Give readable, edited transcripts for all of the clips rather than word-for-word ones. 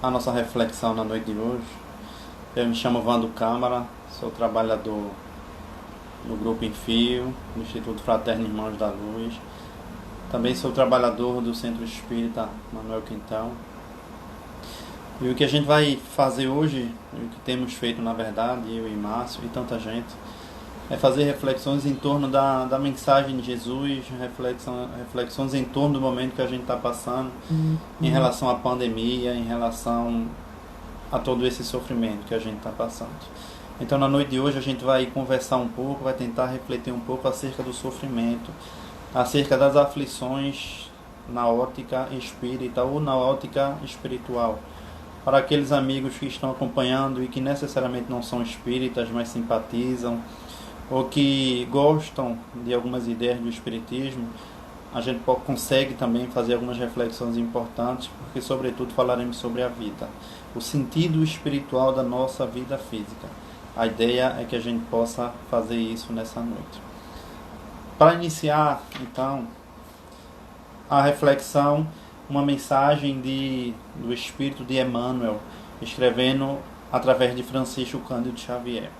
a nossa reflexão na noite de hoje. Eu me chamo Vando Câmara, sou trabalhador no Grupo Enfio, no Instituto Fraterno Irmãos da Luz. Também sou trabalhador do Centro Espírita Manuel Quintão. E o que a gente vai fazer hoje, o que temos feito na verdade, eu e Márcio e tanta gente, é fazer reflexões em torno da mensagem de Jesus, reflexões em torno do momento que a gente está passando, em relação à pandemia, em relação a todo esse sofrimento que a gente está passando. Então, na noite de hoje, a gente vai conversar um pouco, vai tentar refletir um pouco acerca do sofrimento, acerca das aflições na ótica espírita ou na ótica espiritual. Para aqueles amigos que estão acompanhando e que necessariamente não são espíritas, mas simpatizam, ou que gostam de algumas ideias do espiritismo, a gente consegue também fazer algumas reflexões importantes, porque sobretudo falaremos sobre a vida, o sentido espiritual da nossa vida física. A ideia é que a gente possa fazer isso nessa noite. Para iniciar, então, a reflexão, uma mensagem do Espírito de Emmanuel, escrevendo através de Francisco Cândido Xavier.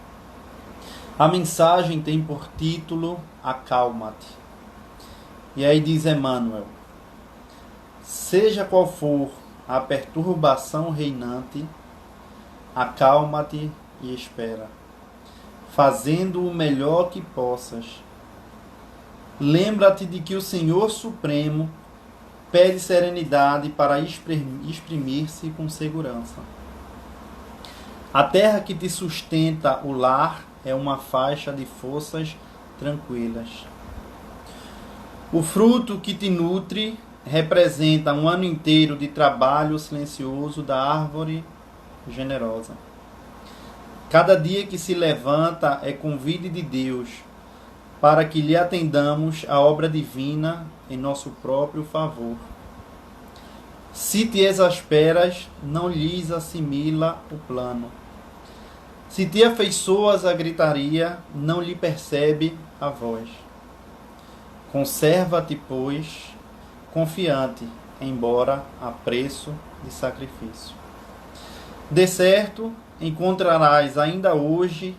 A mensagem tem por título Acalma-te. E aí diz Emmanuel: seja qual for a perturbação reinante, acalma-te e espera, fazendo o melhor que possas. Lembra-te de que o Senhor Supremo pede serenidade para exprimir-se com segurança. A terra que te sustenta o lar é uma faixa de forças tranquilas. O fruto que te nutre representa um ano inteiro de trabalho silencioso da árvore generosa. Cada dia que se levanta é convite de Deus para que lhe atendamos a obra divina em nosso próprio favor. Se te exasperas, não lhes assimila o plano. Se te afeiçoas a gritaria, não lhe percebe a voz. Conserva-te, pois, confiante, embora a preço de sacrifício. De certo, encontrarás ainda hoje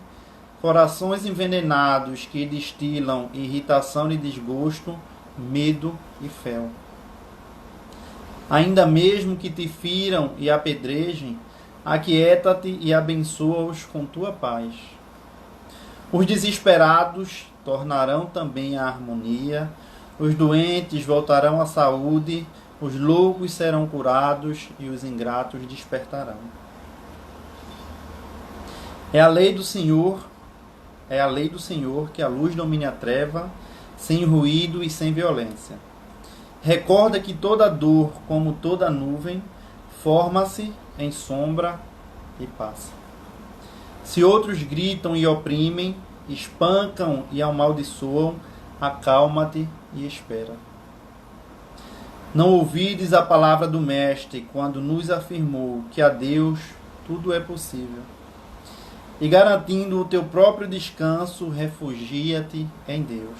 corações envenenados que destilam irritação e desgosto, medo e fel. Ainda mesmo que te firam e apedrejem, aquieta-te e abençoa-os com tua paz. Os desesperados tornarão também a harmonia, os doentes voltarão à saúde, os loucos serão curados e os ingratos despertarão. É a lei do Senhor que a luz domine a treva, sem ruído e sem violência. Recorda que toda dor, como toda nuvem, forma-se em sombra e passa. Se outros gritam e oprimem, espancam e amaldiçoam, acalma-te e espera. Não ouvides a palavra do Mestre quando nos afirmou que a Deus tudo é possível. E garantindo o teu próprio descanso, refugia-te em Deus.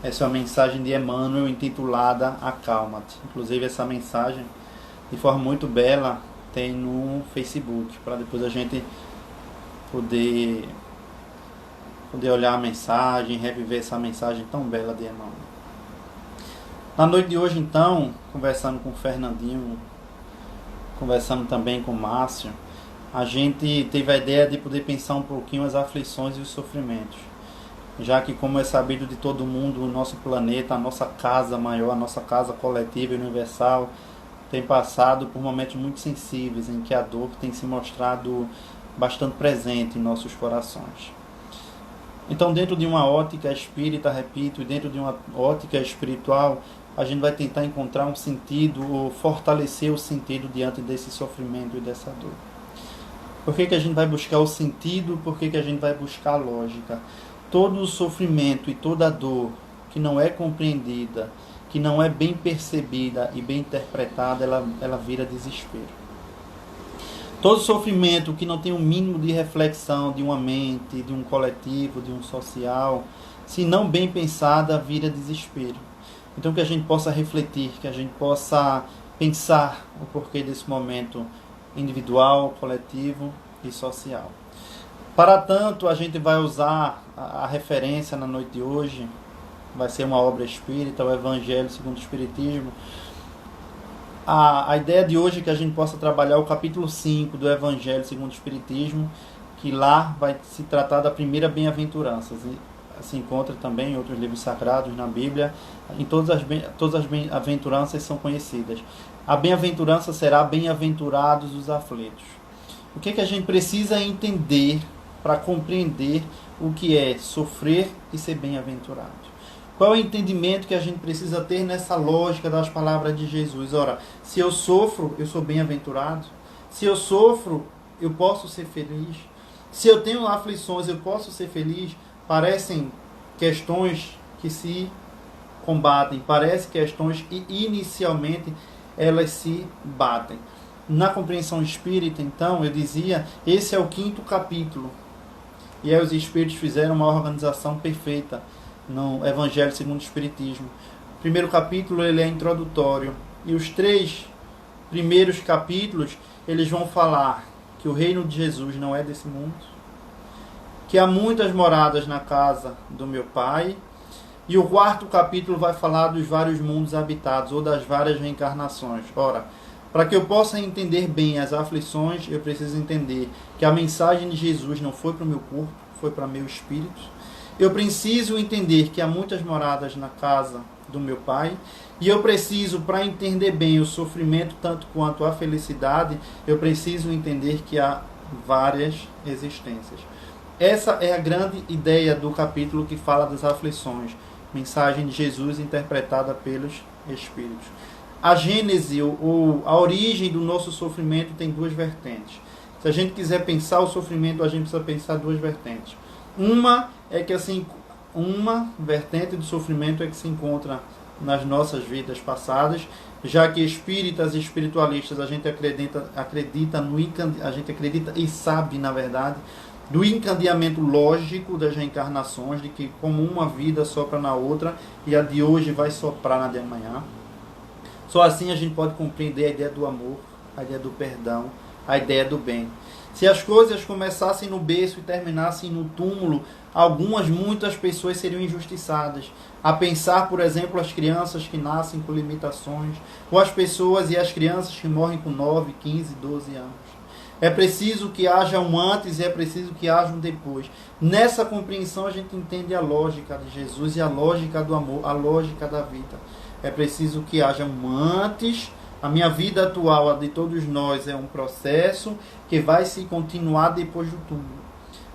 Essa é a mensagem de Emmanuel intitulada Acalma-te. Inclusive essa mensagem, de forma muito bela, tem no Facebook, para depois a gente poder olhar a mensagem, reviver essa mensagem tão bela de Emmanuel. Na noite de hoje, então, conversando com o Fernandinho, conversando também com o Márcio, a gente teve a ideia de poder pensar um pouquinho as aflições e os sofrimentos. Já que, como é sabido de todo mundo, o nosso planeta, a nossa casa maior, a nossa casa coletiva e universal, tem passado por momentos muito sensíveis, em que a dor tem se mostrado bastante presente em nossos corações. Então, dentro de uma ótica espírita, repito, e dentro de uma ótica espiritual, a gente vai tentar encontrar um sentido, ou fortalecer o sentido diante desse sofrimento e dessa dor. Por que a gente vai buscar o sentido? Por que a gente vai buscar a lógica? Todo o sofrimento e toda a dor que não é compreendida, que não é bem percebida e bem interpretada, ela vira desespero. Todo sofrimento que não tem um mínimo de reflexão de uma mente, de um coletivo, de um social, se não bem pensada, vira desespero. Então que a gente possa refletir, que a gente possa pensar o porquê desse momento individual, coletivo e social. Para tanto, a gente vai usar a referência na noite de hoje, vai ser uma obra espírita, o Evangelho segundo o Espiritismo. A ideia de hoje é que a gente possa trabalhar o capítulo 5 do Evangelho segundo o Espiritismo, que lá vai se tratar da primeira bem-aventurança. Se encontra também em outros livros sagrados na Bíblia, em todas as bem-aventuranças são conhecidas. A bem-aventurança será bem-aventurados os aflitos. O que a gente precisa entender para compreender o que é sofrer e ser bem-aventurado? Qual é o entendimento que a gente precisa ter nessa lógica das palavras de Jesus? Ora, se eu sofro, eu sou bem-aventurado. Se eu sofro, eu posso ser feliz. Se eu tenho aflições, eu posso ser feliz. Parecem questões que se combatem, parecem questões que inicialmente elas se batem. Na compreensão espírita, então, eu dizia, esse é o 5º capítulo. E aí os espíritos fizeram uma organização perfeita no Evangelho segundo o Espiritismo. O primeiro capítulo ele é introdutório. E os 3 primeiros capítulos eles vão falar que o reino de Jesus não é desse mundo, que há muitas moradas na casa do meu Pai. E o 4º capítulo vai falar dos vários mundos habitados, ou das várias reencarnações. Ora, para que eu possa entender bem as aflições, eu preciso entender que a mensagem de Jesus não foi para o meu corpo, foi para o meu espírito. Eu preciso entender que há muitas moradas na casa do meu Pai. E eu preciso, para entender bem o sofrimento, tanto quanto a felicidade, eu preciso entender que há várias existências. Essa é a grande ideia do capítulo que fala das aflições. Mensagem de Jesus interpretada pelos Espíritos. A gênese ou a origem do nosso sofrimento tem 2 vertentes. Se a gente quiser pensar o sofrimento, a gente precisa pensar 2 vertentes. Uma vertente do sofrimento é que se encontra nas nossas vidas passadas, já que espíritas e espiritualistas a gente acredita e sabe, na verdade, do encadeamento lógico das reencarnações, de que como uma vida sopra na outra e a de hoje vai soprar na de amanhã. Só assim a gente pode compreender a ideia do amor, a ideia do perdão, a ideia do bem. Se as coisas começassem no berço e terminassem no túmulo, muitas pessoas seriam injustiçadas. A pensar, por exemplo, as crianças que nascem com limitações, ou as pessoas e as crianças que morrem com 9, 15, 12 anos. É preciso que haja um antes e é preciso que haja um depois. Nessa compreensão a gente entende a lógica de Jesus e a lógica do amor, a lógica da vida. É preciso que haja um antes. A minha vida atual, a de todos nós, é um processo que vai se continuar depois do túmulo.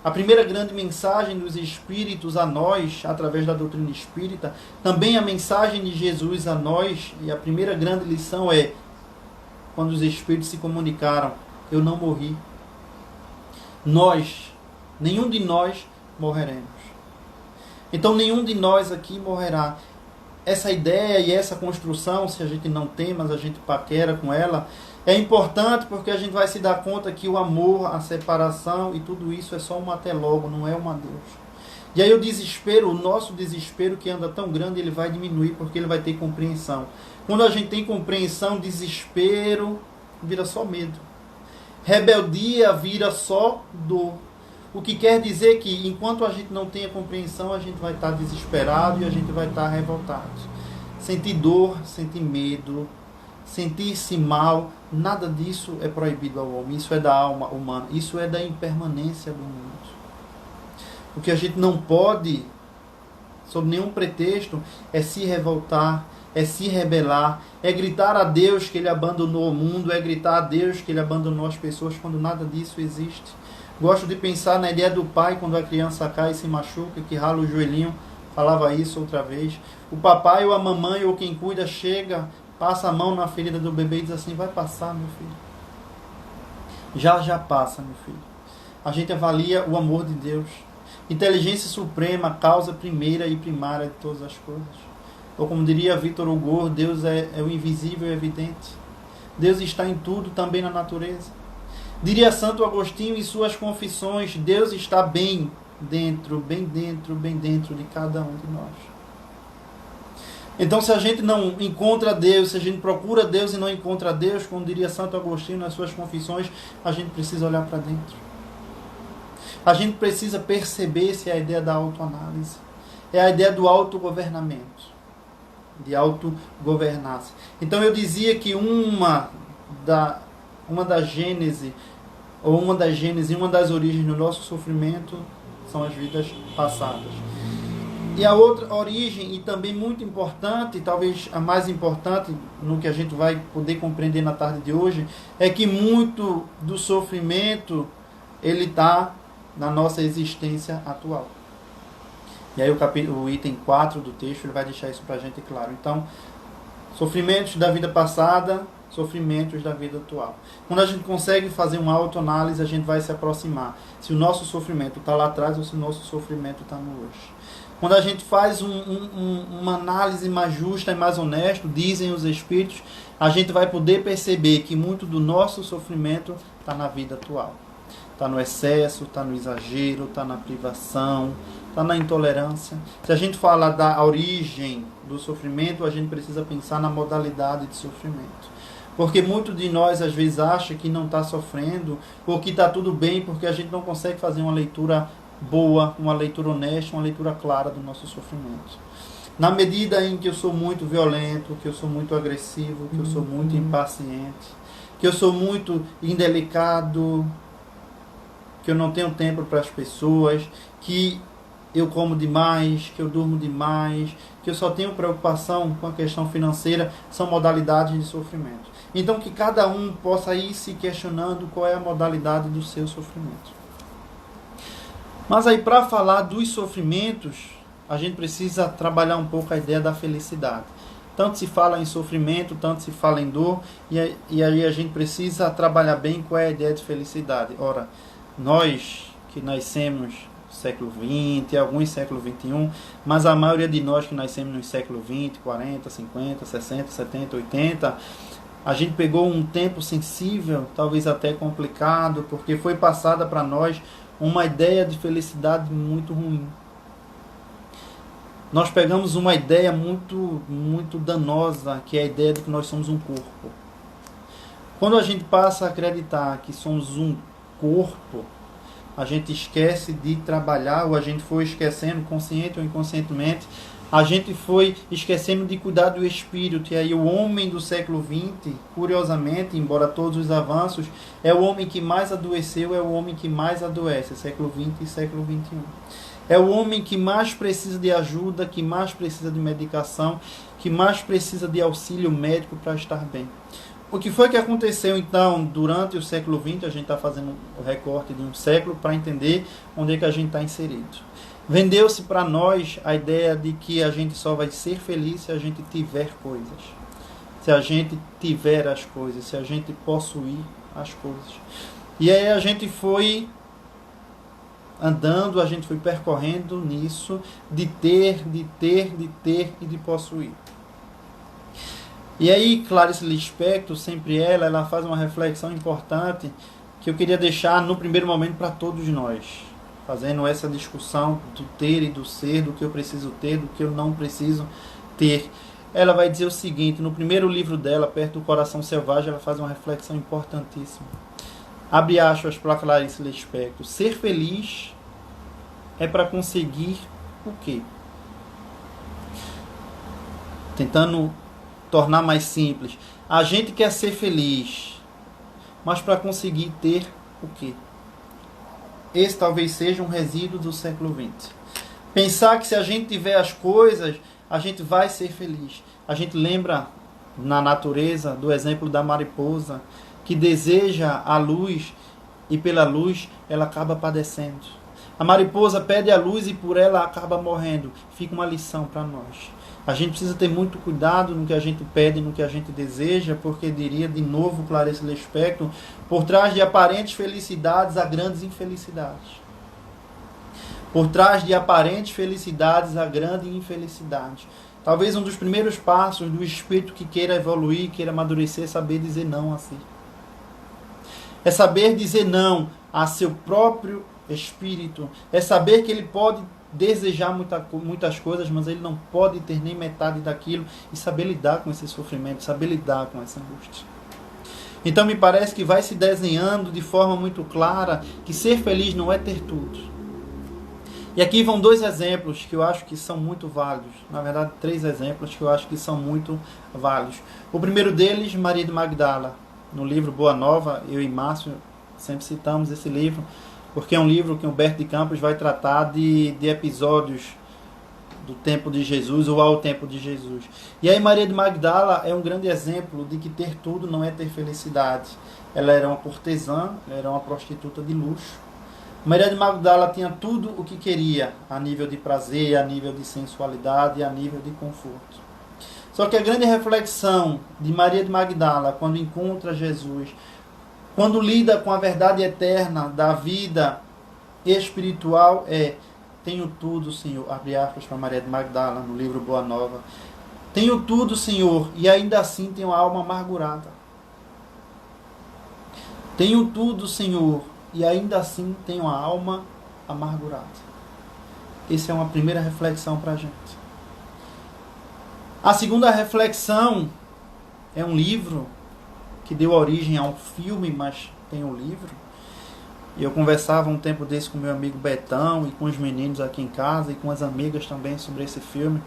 A primeira grande mensagem dos Espíritos a nós, através da doutrina espírita, também a mensagem de Jesus a nós, e a primeira grande lição é, quando os Espíritos se comunicaram, eu não morri. Nenhum de nós morreremos. Então nenhum de nós aqui morrerá. Essa ideia e essa construção, se a gente não tem, mas a gente paquera com ela, é importante porque a gente vai se dar conta que o amor, a separação e tudo isso é só um até logo, não é um adeus. E aí o desespero, o nosso desespero que anda tão grande, ele vai diminuir porque ele vai ter compreensão. Quando a gente tem compreensão, desespero vira só medo. Rebeldia vira só dor. O que quer dizer que enquanto a gente não tem a compreensão, a gente vai estar desesperado e a gente vai estar revoltado. Sentir dor, sentir medo, sentir-se mal, nada disso é proibido ao homem. Isso é da alma humana, isso é da impermanência do mundo. O que a gente não pode, sob nenhum pretexto, é se revoltar, é se rebelar, é gritar a Deus que Ele abandonou o mundo, é gritar a Deus que Ele abandonou as pessoas, quando nada disso existe. Gosto de pensar na ideia do pai quando a criança cai e se machuca, que rala o joelhinho, falava isso outra vez. O papai ou a mamãe ou quem cuida chega, passa a mão na ferida do bebê e diz assim, vai passar, meu filho. Já passa, meu filho. A gente avalia o amor de Deus. Inteligência suprema, causa primeira e primária de todas as coisas. Ou como diria Victor Hugo, Deus é o invisível e evidente. Deus está em tudo, também na natureza. Diria Santo Agostinho em suas confissões, Deus está bem dentro de cada um de nós. Então, se a gente não encontra Deus, se a gente procura Deus e não encontra Deus, como diria Santo Agostinho nas suas confissões, a gente precisa olhar para dentro. A gente precisa perceber se é a ideia da autoanálise. É a ideia do autogovernamento, de autogovernança. Então, eu dizia que uma das gênesis, uma das origens do nosso sofrimento são as vidas passadas. E a outra origem, e também muito importante, talvez a mais importante no que a gente vai poder compreender na tarde de hoje, é que muito do sofrimento ele está na nossa existência atual. E aí o item 4 do texto ele vai deixar isso para a gente claro. Então, sofrimentos da vida passada, sofrimentos da vida atual. Quando a gente consegue fazer uma autoanálise, a gente vai se aproximar se o nosso sofrimento está lá atrás ou se o nosso sofrimento está no hoje. Quando a gente faz uma análise mais justa e mais honesta, dizem os Espíritos, a gente vai poder perceber que muito do nosso sofrimento está na vida atual. Está no excesso, está no exagero, está na privação, está na intolerância. Se a gente fala da origem do sofrimento, a gente precisa pensar na modalidade de sofrimento. Porque muito de nós às vezes acha que não está sofrendo, ou que está tudo bem, porque a gente não consegue fazer uma leitura boa, uma leitura honesta, uma leitura clara do nosso sofrimento. Na medida em que eu sou muito violento, que eu sou muito agressivo, que eu sou muito impaciente, que eu sou muito indelicado, que eu não tenho tempo para as pessoas, que eu como demais, que eu durmo demais, que eu só tenho preocupação com a questão financeira, são modalidades de sofrimento. Então que cada um possa ir se questionando qual é a modalidade do seu sofrimento. Mas aí, para falar dos sofrimentos, a gente precisa trabalhar um pouco a ideia da felicidade. Tanto se fala em sofrimento, tanto se fala em dor, e aí a gente precisa trabalhar bem qual é a ideia de felicidade. Ora, nós que nascemos no século XX, alguns século XXI, mas a maioria de nós que nascemos no século XX, 40, 50, 60, 70, 80, a gente pegou um tempo sensível, talvez até complicado, porque foi passada para nós uma ideia de felicidade muito ruim. Nós pegamos uma ideia muito danosa, que é a ideia de que nós somos um corpo. Quando a gente passa a acreditar que somos um corpo, a gente esquece de trabalhar, ou a gente foi esquecendo, consciente ou inconscientemente, a gente foi esquecendo de cuidar do espírito. E aí o homem do século XX, curiosamente, embora todos os avanços, é o homem que mais adoeceu, é o homem que mais adoece, século XX e século XXI. É o homem que mais precisa de ajuda, que mais precisa de medicação, que mais precisa de auxílio médico para estar bem. O que foi que aconteceu, então, durante o século XX? A gente está fazendo o recorte de um século para entender onde é que a gente está inserido. Vendeu-se para nós a ideia de que a gente só vai ser feliz se a gente tiver coisas. Se a gente tiver as coisas, se a gente possuir as coisas. E aí a gente foi andando, a gente foi percorrendo nisso de ter e de possuir. E aí Clarice Lispector, sempre ela faz uma reflexão importante que eu queria deixar no primeiro momento para todos nós, fazendo essa discussão do ter e do ser, do que eu preciso ter, do que eu não preciso ter. Ela vai dizer o seguinte, no primeiro livro dela, Perto do Coração Selvagem, ela faz uma reflexão importantíssima. Abre aspas para Clarice Lispector. Ser feliz é para conseguir o quê? Tentando tornar mais simples. A gente quer ser feliz, mas para conseguir ter o quê? Esse talvez seja um resíduo do século XX. Pensar que se a gente tiver as coisas, a gente vai ser feliz. A gente lembra na natureza do exemplo da mariposa, que deseja a luz e pela luz ela acaba padecendo. A mariposa pede a luz e por ela acaba morrendo. Fica uma lição para nós. A gente precisa ter muito cuidado no que a gente pede, no que a gente deseja, porque diria de novo Clarice Lispector, por trás de aparentes felicidades há grandes infelicidades. Por trás de aparentes felicidades há grande infelicidade. Talvez um dos primeiros passos do espírito que queira evoluir, queira amadurecer, é saber dizer não a si. É saber dizer não a seu próprio espírito. É saber que ele pode desejar muitas coisas, mas ele não pode ter nem metade daquilo e saber lidar com esse sofrimento, saber lidar com essa angústia. Então me parece que vai se desenhando de forma muito clara que ser feliz não é ter tudo. E aqui vão 2 exemplos que eu acho que são muito válidos. Na verdade, 3 exemplos que eu acho que são muito válidos. O primeiro deles, Maria de Magdala. No livro Boa Nova, eu e Márcio sempre citamos esse livro, porque é um livro que Humberto de Campos vai tratar de episódios do tempo de Jesus ou ao tempo de Jesus. E aí Maria de Magdala é um grande exemplo de que ter tudo não é ter felicidade. Ela era uma cortesã, ela era uma prostituta de luxo. Maria de Magdala tinha tudo o que queria, a nível de prazer, a nível de sensualidade, a nível de conforto. Só que a grande reflexão de Maria de Magdala, quando encontra Jesus, quando lida com a verdade eterna da vida espiritual, é: tenho tudo, Senhor. Abre aspas para Maria de Magdala, no livro Boa Nova. Tenho tudo, Senhor, e ainda assim tenho a alma amargurada. Tenho tudo, Senhor, e ainda assim tenho a alma amargurada. Essa é uma primeira reflexão para a gente. A segunda reflexão é um livro que deu origem a um filme, mas tem um livro. E eu conversava um tempo desse com meu amigo Betão e com os meninos aqui em casa e com as amigas também sobre esse filme.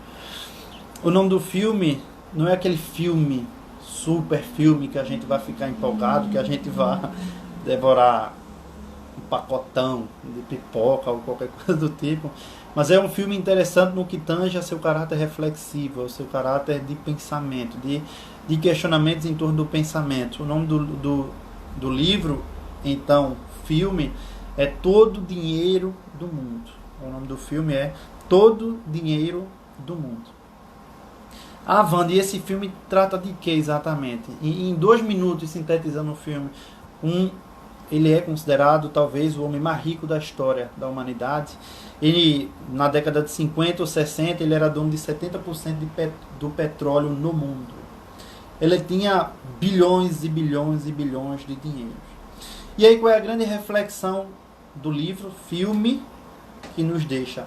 O nome do filme não é aquele filme, super filme, que a gente vai ficar empolgado, que a gente vai devorar um pacotão de pipoca ou qualquer coisa do tipo. Mas é um filme interessante no que tange a seu caráter reflexivo, ao seu caráter de pensamento, de questionamentos em torno do pensamento. O nome do livro, então, filme, é Todo o Dinheiro do Mundo. O nome do filme é Todo o Dinheiro do Mundo. Ah, Wanda, e esse filme trata de quê exatamente? Em 2 minutos, sintetizando o filme, ele é considerado talvez o homem mais rico da história da humanidade. Ele, na década de 50 ou 60, ele era dono de 70% do petróleo no mundo. Ele tinha bilhões e bilhões e bilhões de dinheiro. E aí, qual é a grande reflexão do livro, filme, que nos deixa?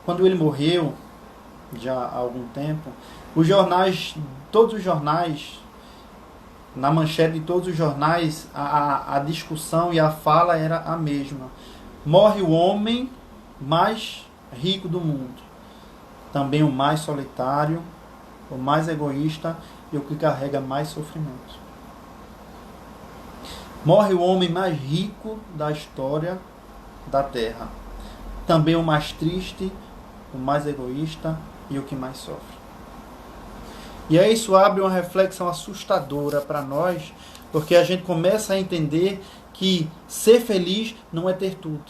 Quando ele morreu, já há algum tempo, os jornais, todos os jornais, na manchete de todos os jornais, a discussão e a fala era a mesma. Morre o homem mais rico do mundo. Também o mais solitário, o mais egoísta e o que carrega mais sofrimento. Morre o homem mais rico da história da Terra. Também o mais triste, o mais egoísta e o que mais sofre. E aí isso abre uma reflexão assustadora para nós, porque a gente começa a entender que ser feliz não é ter tudo.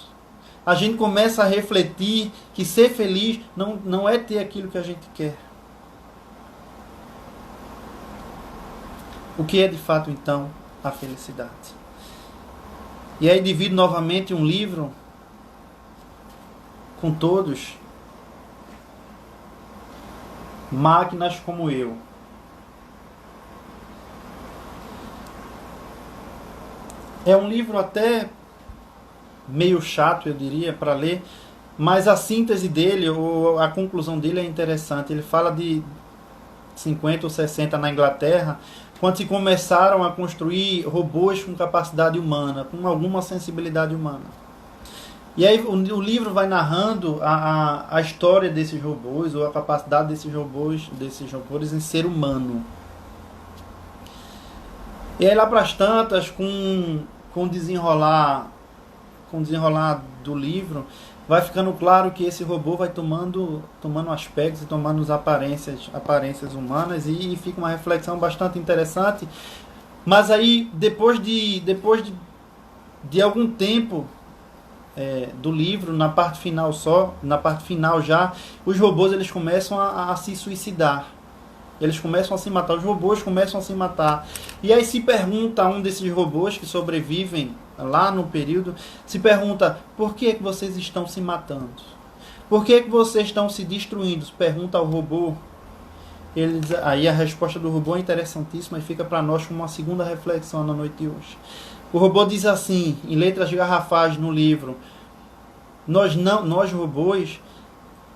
A gente começa a refletir que ser feliz não é ter aquilo que a gente quer. O que é de fato então a felicidade? E aí divido novamente um livro com todos. Máquinas como eu. É um livro até meio chato, eu diria, para ler, mas a síntese dele, ou a conclusão dele é interessante. Ele fala de 50 ou 60 na Inglaterra, quando se começaram a construir robôs com capacidade humana, com alguma sensibilidade humana. E aí o livro vai narrando a história desses robôs, ou a capacidade desses robôs em ser humano. E aí lá para as tantas, com o desenrolar do livro, vai ficando claro que esse robô vai tomando aspectos e tomando aparências humanas, e fica uma reflexão bastante interessante. Mas aí, depois de algum tempo do livro, na parte final já, os robôs eles começam a se suicidar. Eles começam a se matar, os robôs começam a se matar. E aí se pergunta a um desses robôs que sobrevivem lá no período, se pergunta: por que vocês estão se matando? Por que vocês estão se destruindo? Pergunta ao robô. Aí a resposta do robô é interessantíssima e fica para nós como uma segunda reflexão na noite de hoje. O robô diz assim, em letras garrafais no livro: nós robôs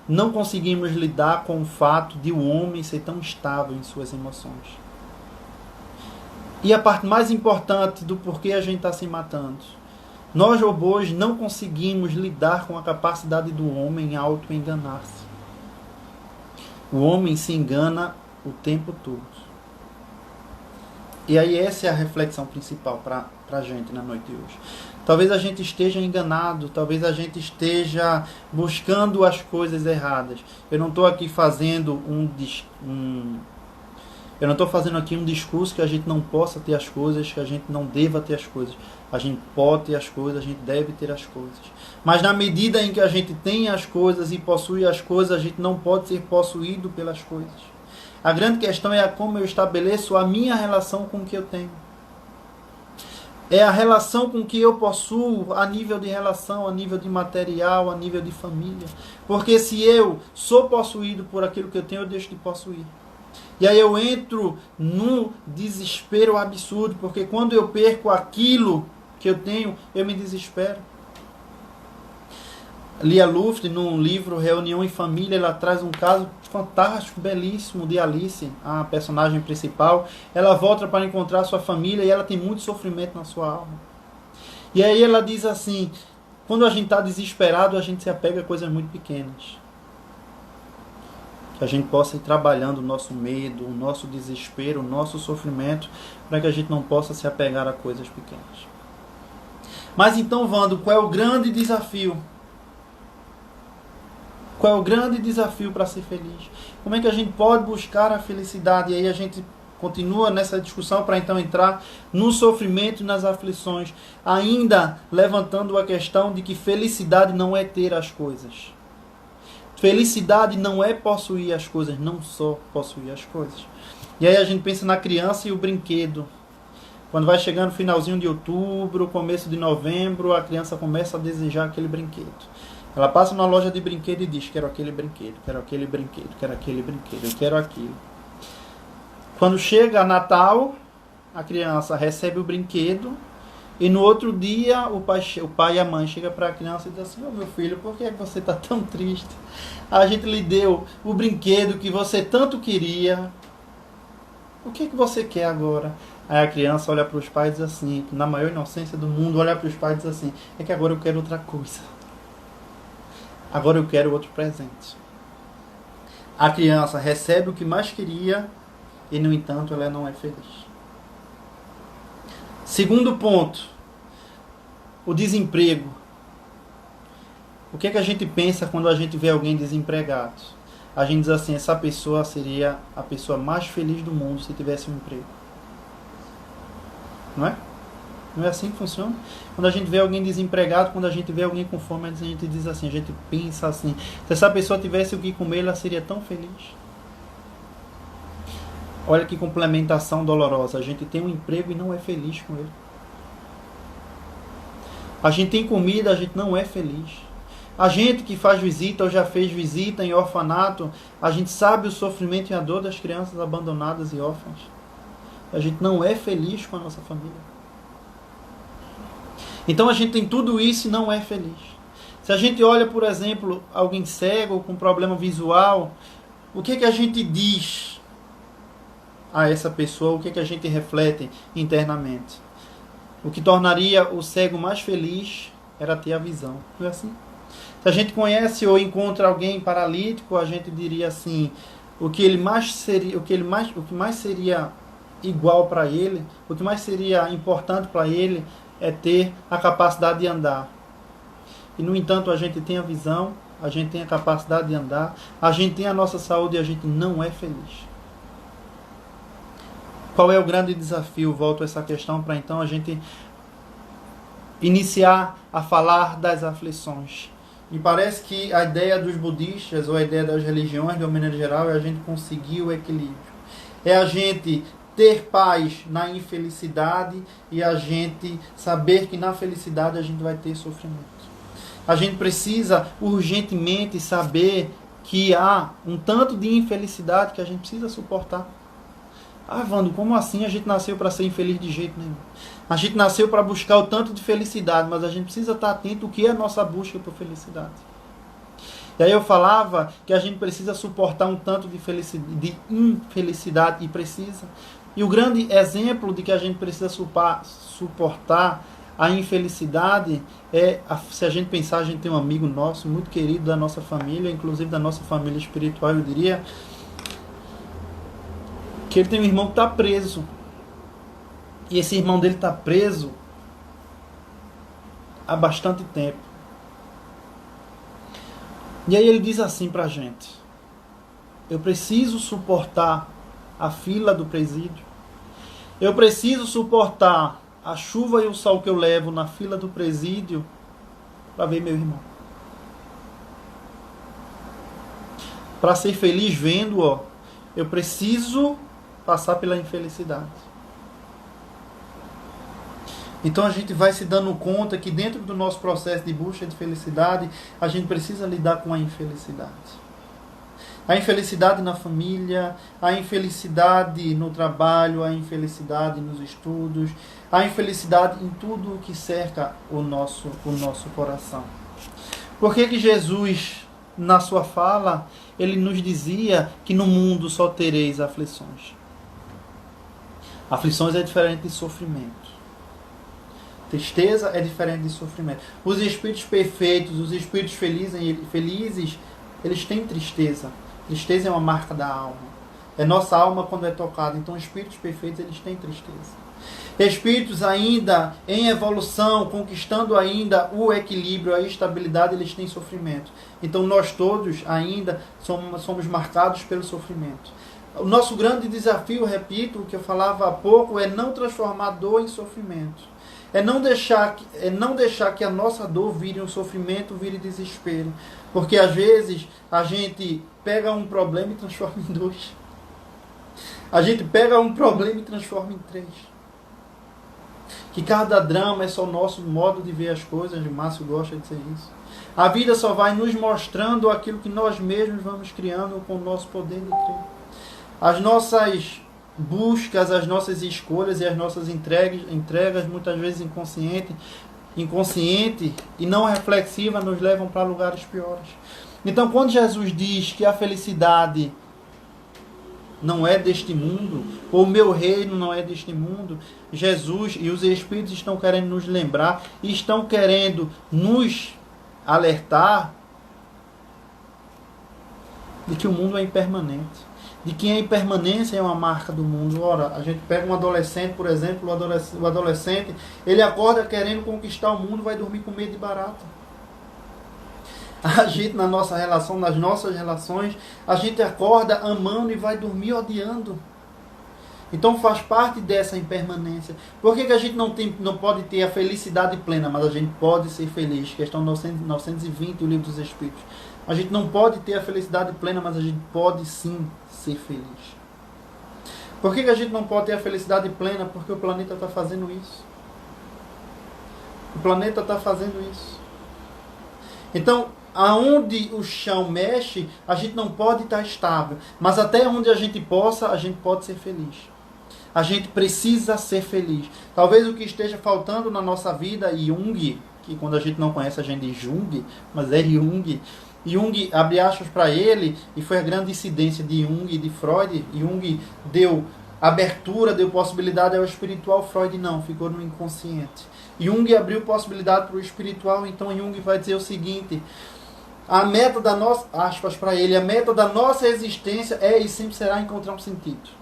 não conseguimos lidar com o fato de o homem ser tão estável em suas emoções. E a parte mais importante do porquê a gente está se matando. Nós, robôs, não conseguimos lidar com a capacidade do homem em auto-enganar-se. O homem se engana o tempo todo. E aí essa é a reflexão principal para a gente na noite de hoje. Talvez a gente esteja enganado, talvez a gente esteja buscando as coisas erradas. Eu não estou aqui fazendo eu não estou fazendo aqui um discurso que a gente não possa ter as coisas, que a gente não deva ter as coisas. A gente pode ter as coisas, a gente deve ter as coisas. Mas na medida em que a gente tem as coisas e possui as coisas, a gente não pode ser possuído pelas coisas. A grande questão é como eu estabeleço a minha relação com o que eu tenho. É a relação com que eu possuo a nível de relação, a nível de material, a nível de família. Porque se eu sou possuído por aquilo que eu tenho, eu deixo de possuir. E aí eu entro num desespero absurdo, porque quando eu perco aquilo que eu tenho, eu me desespero. Lia Luft, no livro Reunião em Família, ela traz um caso fantástico, belíssimo, de Alice, a personagem principal. Ela volta para encontrar sua família e ela tem muito sofrimento na sua alma. E aí ela diz assim, quando a gente está desesperado, a gente se apega a coisas muito pequenas. Que a gente possa ir trabalhando o nosso medo, o nosso desespero, o nosso sofrimento, para que a gente não possa se apegar a coisas pequenas. Mas então, Wando, qual é o grande desafio? Qual é o grande desafio para ser feliz? Como é que a gente pode buscar a felicidade? E aí a gente continua nessa discussão para então entrar no sofrimento e nas aflições, ainda levantando a questão de que felicidade não é ter as coisas. Felicidade não é possuir as coisas, não só possuir as coisas. E aí a gente pensa na criança e o brinquedo. Quando vai chegando finalzinho de outubro, começo de novembro, a criança começa a desejar aquele brinquedo. Ela passa na loja de brinquedo e diz, quero aquele brinquedo, quero aquele brinquedo, quero aquele brinquedo, eu quero aquilo. Quando chega Natal, a criança recebe o brinquedo e no outro dia o pai e a mãe chegam para a criança e dizem assim, meu filho, por que você está tão triste? A gente lhe deu o brinquedo que você tanto queria. O que você quer agora? Aí a criança olha para os pais e diz assim, na maior inocência do mundo, olha para os pais e diz assim, é que agora eu quero outra coisa. Agora eu quero outro presente. A criança recebe o que mais queria e, no entanto, ela não é feliz. Segundo ponto, o desemprego. O que é que a gente pensa quando a gente vê alguém desempregado? A gente diz assim, essa pessoa seria a pessoa mais feliz do mundo se tivesse um emprego. Não é? Não é assim que funciona? Quando a gente vê alguém desempregado, quando a gente vê alguém com fome, a gente diz assim, a gente pensa assim, se essa pessoa tivesse o que comer, ela seria tão feliz. Olha que complementação dolorosa. A gente tem um emprego e não é feliz com ele. A gente tem comida, a gente não é feliz. A gente que faz visita ou já fez visita em orfanato, a gente sabe o sofrimento e a dor das crianças abandonadas e órfãs. A gente não é feliz com a nossa família. Então a gente tem tudo isso e não é feliz. Se a gente olha, por exemplo, alguém cego com problema visual, o que a gente diz a essa pessoa? O que a gente reflete internamente? O que tornaria o cego mais feliz era ter a visão. Não é assim? Se a gente conhece ou encontra alguém paralítico, a gente diria assim, o que mais seria igual para ele, o que mais seria importante para ele é ter a capacidade de andar. E, no entanto, a gente tem a visão, a gente tem a capacidade de andar, a gente tem a nossa saúde e a gente não é feliz. Qual é o grande desafio? Volto a essa questão para então a gente iniciar a falar das aflições. Me parece que a ideia dos budistas ou a ideia das religiões, de uma maneira geral, é a gente conseguir o equilíbrio. É a gente ter paz na infelicidade e a gente saber que na felicidade a gente vai ter sofrimento. A gente precisa urgentemente saber que há um tanto de infelicidade que a gente precisa suportar. Ah, Wando, como assim a gente nasceu para ser infeliz de jeito nenhum? A gente nasceu para buscar o tanto de felicidade, mas a gente precisa estar atento ao que é a nossa busca por felicidade. E aí eu falava que a gente precisa suportar um tanto de infelicidade, e precisa. E o grande exemplo de que a gente precisa suportar a infelicidade é, se a gente pensar, a gente tem um amigo nosso, muito querido da nossa família, inclusive da nossa família espiritual, eu diria, que ele tem um irmão que está preso. E esse irmão dele está preso há bastante tempo. E aí ele diz assim pra gente: eu preciso suportar a fila do presídio. Eu preciso suportar a chuva e o sol que eu levo na fila do presídio para ver meu irmão. Para ser feliz vendo-o, eu preciso passar pela infelicidade. Então a gente vai se dando conta que dentro do nosso processo de busca de felicidade, a gente precisa lidar com a infelicidade. A infelicidade na família, a infelicidade no trabalho, a infelicidade nos estudos, a infelicidade em tudo o que cerca o nosso coração. Por que Jesus, na sua fala, ele nos dizia que no mundo só tereis aflições? Aflições é diferente de sofrimento. Tristeza é diferente de sofrimento. Os espíritos perfeitos, os espíritos felizes, eles têm tristeza. Tristeza é uma marca da alma. É nossa alma quando é tocada. Então, os espíritos perfeitos, eles têm tristeza. Espíritos ainda em evolução, conquistando ainda o equilíbrio, a estabilidade, eles têm sofrimento. Então, nós todos ainda somos marcados pelo sofrimento. O nosso grande desafio, repito, o que eu falava há pouco, é não transformar dor em sofrimento. É não deixar que a nossa dor vire um sofrimento, vire desespero. Porque às vezes a gente pega um problema e transforma em dois. A gente pega um problema e transforma em três. Que cada drama é só o nosso modo de ver as coisas. O Márcio gosta de dizer isso. A vida só vai nos mostrando aquilo que nós mesmos vamos criando com o nosso poder de crer. As nossas buscas, as nossas escolhas e as nossas entregas muitas vezes inconsciente e não reflexiva, nos levam para lugares piores. Então, quando Jesus diz que a felicidade não é deste mundo, ou o meu reino não é deste mundo, Jesus e os Espíritos estão querendo nos lembrar, e estão querendo nos alertar de que o mundo é impermanente. De que a impermanência é uma marca do mundo. Ora, a gente pega um adolescente, por exemplo, o adolescente, ele acorda querendo conquistar o mundo, vai dormir com medo de barata. A gente, na nossa relação, nas nossas relações, a gente acorda amando e vai dormir odiando. Então faz parte dessa impermanência. Por que a gente não pode ter a felicidade plena, mas a gente pode ser feliz? Questão 920 do Livro dos Espíritos. A gente não pode ter a felicidade plena, mas a gente pode sim ser feliz. Por que a gente não pode ter a felicidade plena? Porque o planeta está fazendo isso. O planeta está fazendo isso. Então, aonde o chão mexe, a gente não pode estar estável. Mas até onde a gente possa, a gente pode ser feliz. A gente precisa ser feliz. Talvez o que esteja faltando na nossa vida, Jung, que quando a gente não conhece a gente diz Jung, mas é Jung. Jung, abre aspas para ele, e foi a grande incidência de Jung e de Freud. Jung deu abertura, deu possibilidade ao espiritual, Freud não, ficou no inconsciente. Jung abriu possibilidade para o espiritual, então Jung vai dizer o seguinte: a meta da nossa, aspas para ele, a meta da nossa existência é e sempre será encontrar um sentido.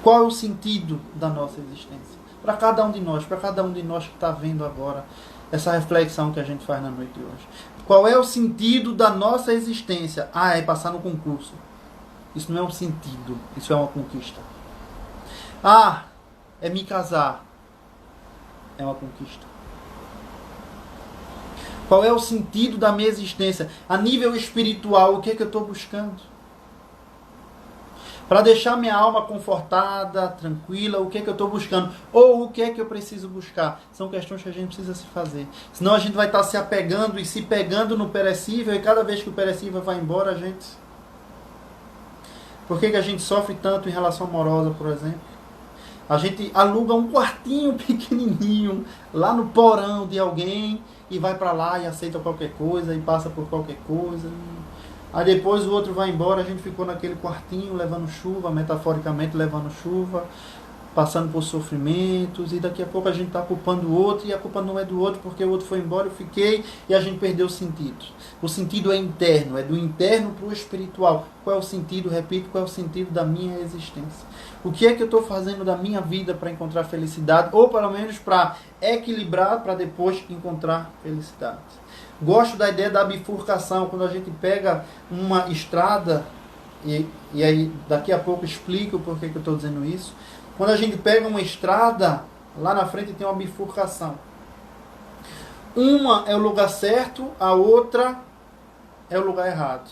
Qual é o sentido da nossa existência? Para cada um de nós que está vendo agora essa reflexão que a gente faz na noite de hoje. Qual é o sentido da nossa existência? É passar no concurso. Isso não é um sentido, isso é uma conquista. É me casar. É uma conquista. Qual é o sentido da minha existência? A nível espiritual, o que é que eu estou buscando? Para deixar minha alma confortada, tranquila, o que é que eu estou buscando? Ou o que é que eu preciso buscar? São questões que a gente precisa se fazer. Senão a gente vai estar se apegando e se pegando no perecível, e cada vez que o perecível vai embora, a gente... Por que a gente sofre tanto em relação amorosa, por exemplo? A gente aluga um quartinho pequenininho lá no porão de alguém e vai para lá e aceita qualquer coisa e passa por qualquer coisa. Aí depois o outro vai embora, a gente ficou naquele quartinho levando chuva, metaforicamente levando chuva, passando por sofrimentos, e daqui a pouco a gente está culpando o outro, e a culpa não é do outro porque o outro foi embora, eu fiquei, e a gente perdeu o sentido. O sentido é interno, é do interno para o espiritual. Qual é o sentido? Repito, qual é o sentido da minha existência? O que é que eu estou fazendo da minha vida para encontrar felicidade, ou pelo menos para equilibrar, para depois encontrar felicidade? Gosto da ideia da bifurcação, quando a gente pega uma estrada, e aí daqui a pouco explico por que eu estou dizendo isso. Quando a gente pega uma estrada, lá na frente tem uma bifurcação. Uma é o lugar certo, a outra é o lugar errado.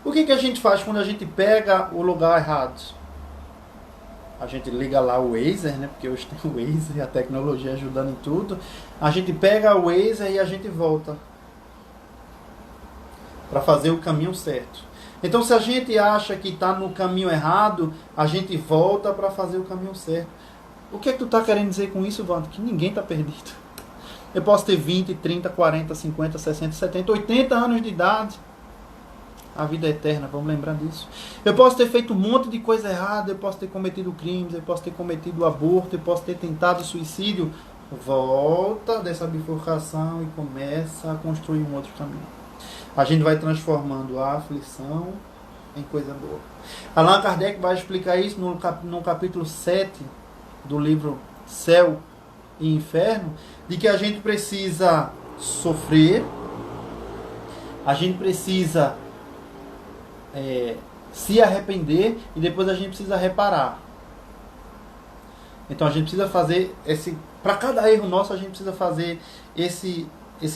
O que a gente faz quando a gente pega o lugar errado? A gente liga lá o Waze, né? Porque hoje tem o Waze e a tecnologia ajudando em tudo. A gente pega o Waze e a gente volta para fazer o caminho certo. Então, se a gente acha que está no caminho errado, a gente volta para fazer o caminho certo. O que é que tu está querendo dizer com isso, Wander? Que ninguém está perdido. Eu posso ter 20, 30, 40, 50, 60, 70, 80 anos de idade. A vida é eterna, vamos lembrar disso. Eu posso ter feito um monte de coisa errada, eu posso ter cometido crimes, eu posso ter cometido aborto, eu posso ter tentado suicídio. Volta dessa bifurcação e começa a construir um outro caminho. A gente vai transformando a aflição em coisa boa. Allan Kardec vai explicar isso no capítulo 7 do livro Céu e Inferno, de que a gente precisa sofrer, a gente precisa se arrepender e depois a gente precisa reparar. Então a gente precisa fazer para cada erro nosso a gente precisa fazer esse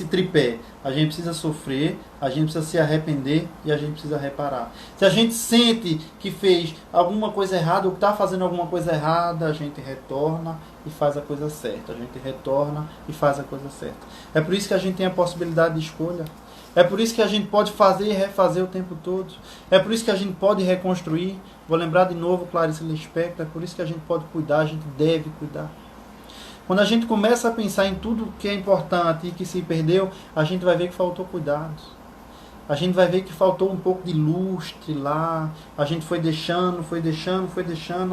tripé. A gente precisa sofrer, a gente precisa se arrepender e a gente precisa reparar. Se a gente sente que fez alguma coisa errada ou está fazendo alguma coisa errada, a gente retorna e faz a coisa certa. A gente retorna e faz a coisa certa. É por isso que a gente tem a possibilidade de escolha. É por isso que a gente pode fazer e refazer o tempo todo. É por isso que a gente pode reconstruir. Vou lembrar de novo Clarice Lispector. É por isso que a gente pode cuidar, a gente deve cuidar. Quando a gente começa a pensar em tudo que é importante e que se perdeu, a gente vai ver que faltou cuidado. A gente vai ver que faltou um pouco de lustre lá. A gente foi deixando,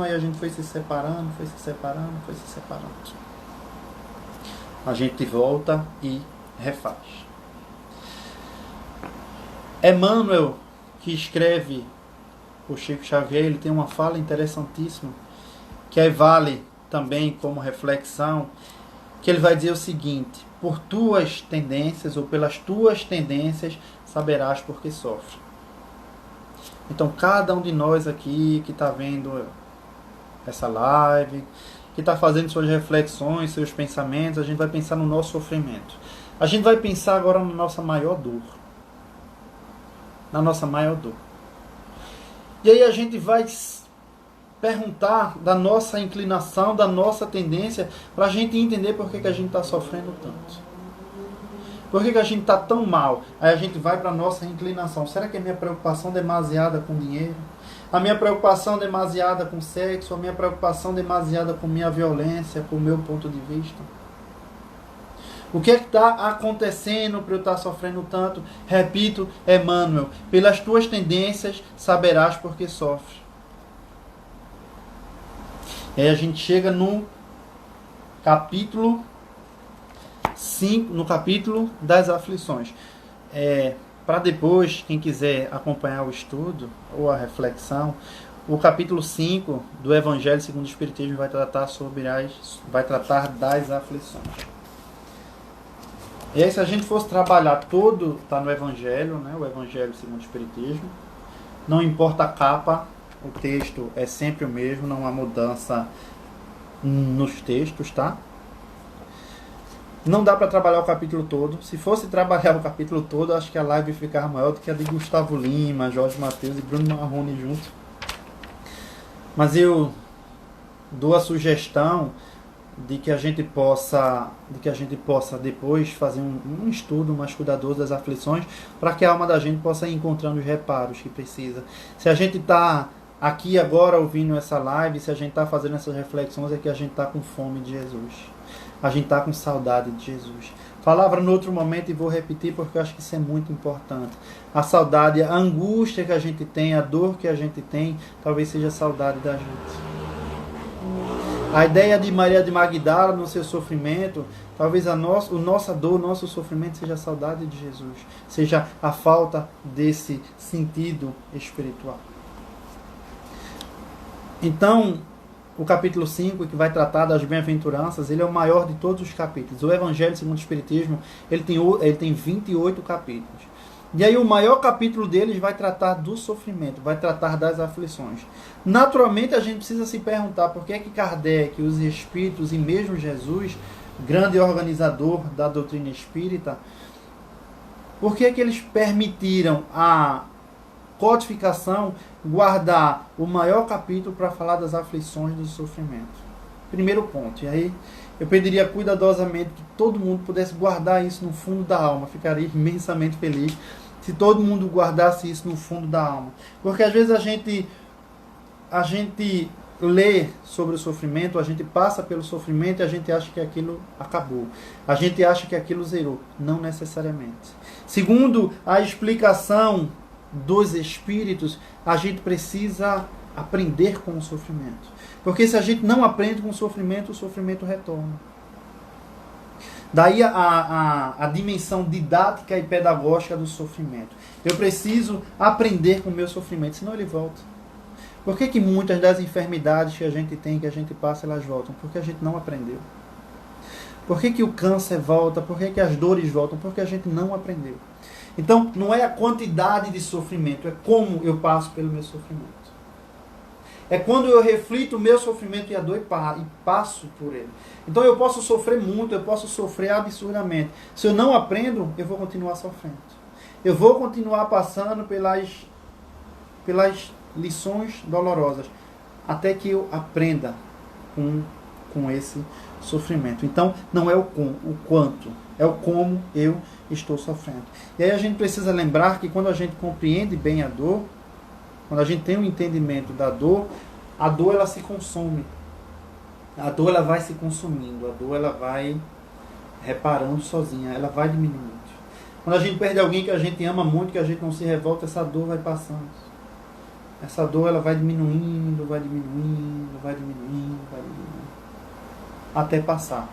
aí a gente foi se separando. A gente volta e refaz. Emmanuel, que escreve o Chico Xavier, ele tem uma fala interessantíssima, que aí vale também como reflexão, que ele vai dizer o seguinte: por tuas tendências ou pelas tuas tendências saberás por que sofre. Então cada um de nós aqui que está vendo essa live, que está fazendo suas reflexões, seus pensamentos, a gente vai pensar no nosso sofrimento. A gente vai pensar agora na nossa maior dor. Na nossa maior dor. E aí a gente vai perguntar da nossa inclinação, da nossa tendência, para a gente entender por que a gente está sofrendo tanto. Por que a gente está tão mal? Aí a gente vai para a nossa inclinação. Será que é minha preocupação demasiada com dinheiro? A minha preocupação demasiada com sexo? A minha preocupação demasiada com minha violência, com o meu ponto de vista? O que é que está acontecendo para eu estar sofrendo tanto? Repito, Emmanuel, pelas tuas tendências saberás por que sofres. E aí a gente chega no capítulo 5, no capítulo das aflições. Para depois, quem quiser acompanhar o estudo ou a reflexão, o capítulo 5 do Evangelho segundo o Espiritismo vai tratar das aflições. E aí, se a gente fosse trabalhar todo, está no Evangelho, né, o Evangelho segundo o Espiritismo, não importa a capa, o texto é sempre o mesmo, não há mudança nos textos, tá? Não dá para trabalhar o capítulo todo. Se fosse trabalhar o capítulo todo, acho que a live ficava maior do que a de Gustavo Lima, Jorge Mateus e Bruno Marrone junto. Mas eu dou a sugestão de que a gente possa depois fazer um estudo mais cuidadoso das aflições, para que a alma da gente possa ir encontrando os reparos que precisa. Se a gente está aqui agora ouvindo essa live, se a gente está fazendo essas reflexões, é que a gente está com fome de Jesus. A gente está com saudade de Jesus. Falava no outro momento e vou repetir porque eu acho que isso é muito importante. A saudade, a angústia que a gente tem, a dor que a gente tem, talvez seja a saudade da gente. A ideia de Maria de Magdala no seu sofrimento, talvez nossa dor, o nosso sofrimento seja a saudade de Jesus. Seja a falta desse sentido espiritual. Então, o capítulo 5, que vai tratar das bem-aventuranças, ele é o maior de todos os capítulos. O Evangelho segundo o Espiritismo, ele tem 28 capítulos. E aí o maior capítulo deles vai tratar do sofrimento, vai tratar das aflições. Naturalmente a gente precisa se perguntar por que é que Kardec, os espíritos e mesmo Jesus, grande organizador da doutrina espírita, por que é que eles permitiram a codificação guardar o maior capítulo para falar das aflições do sofrimento? Primeiro ponto. E aí eu pediria cuidadosamente que todo mundo pudesse guardar isso no fundo da alma. Ficaria imensamente feliz se todo mundo guardasse isso no fundo da alma. Porque às vezes a gente lê sobre o sofrimento, a gente passa pelo sofrimento e a gente acha que aquilo acabou. A gente acha que aquilo zerou. Não necessariamente. Segundo a explicação dos espíritos, a gente precisa aprender com o sofrimento. Porque se a gente não aprende com o sofrimento retorna. Daí a dimensão didática e pedagógica do sofrimento. Eu preciso aprender com o meu sofrimento, senão ele volta. Por que muitas das enfermidades que a gente tem, que a gente passa, elas voltam? Porque a gente não aprendeu. Por que o câncer volta? Por que as dores voltam? Porque a gente não aprendeu. Então, não é a quantidade de sofrimento, é como eu passo pelo meu sofrimento. É quando eu reflito o meu sofrimento e a dor e passo por ele. Então eu posso sofrer muito, eu posso sofrer absurdamente. Se eu não aprendo, eu vou continuar sofrendo. Eu vou continuar passando pelas lições dolorosas, até que eu aprenda com esse sofrimento. Então, não é o quanto, é o como eu estou sofrendo. E aí a gente precisa lembrar que quando a gente compreende bem a dor, quando a gente tem um entendimento da dor, a dor ela se consome. A dor ela vai se consumindo, a dor ela vai reparando sozinha, ela vai diminuindo. Quando a gente perde alguém que a gente ama muito, que a gente não se revolta, essa dor vai passando. Essa dor ela vai diminuindo, vai diminuindo, vai diminuindo, vai diminuindo, até passar.